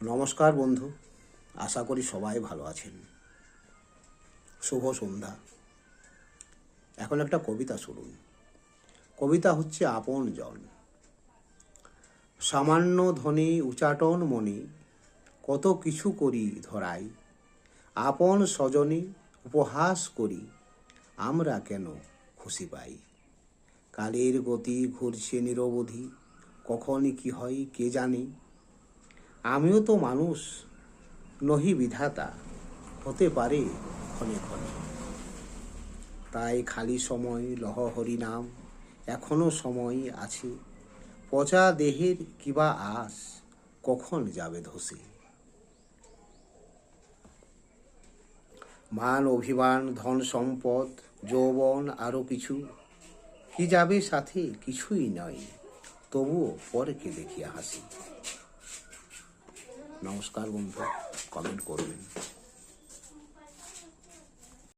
নমস্কার বন্ধু, আশা করি সবাই ভালো আছেন। শুভ সন্ধ্যা। এখন একটা কবিতা শুনুন। কবিতা হচ্ছে আপন জন। সামান্য ধনী উচাটন মনি, কত কিছু করি ধরাই। আপন স্বজনী উপহাস করি, আমরা কেন খুশি পাই। কালের গতি ঘুরছে নিরবধি, কখন কি হয় কে জানে। আমিও তো মানুষ, নহি বিধাতা, হতে পারে ক্ষণে ক্ষণে। তাই খালি সময় লহ হরি নাম, এখনো সময় আছে। পচা দেহের কিবা আস, কখন যাবে ধসে। মান অভিমান ধন সম্পদ যৌবন আরো কিছু, কি যাবে সাথে কিছুই নয়, তবুও পরকে দেখিয়া হাসি। নমস্কার বন্ধু, কমেন্ট করবেন।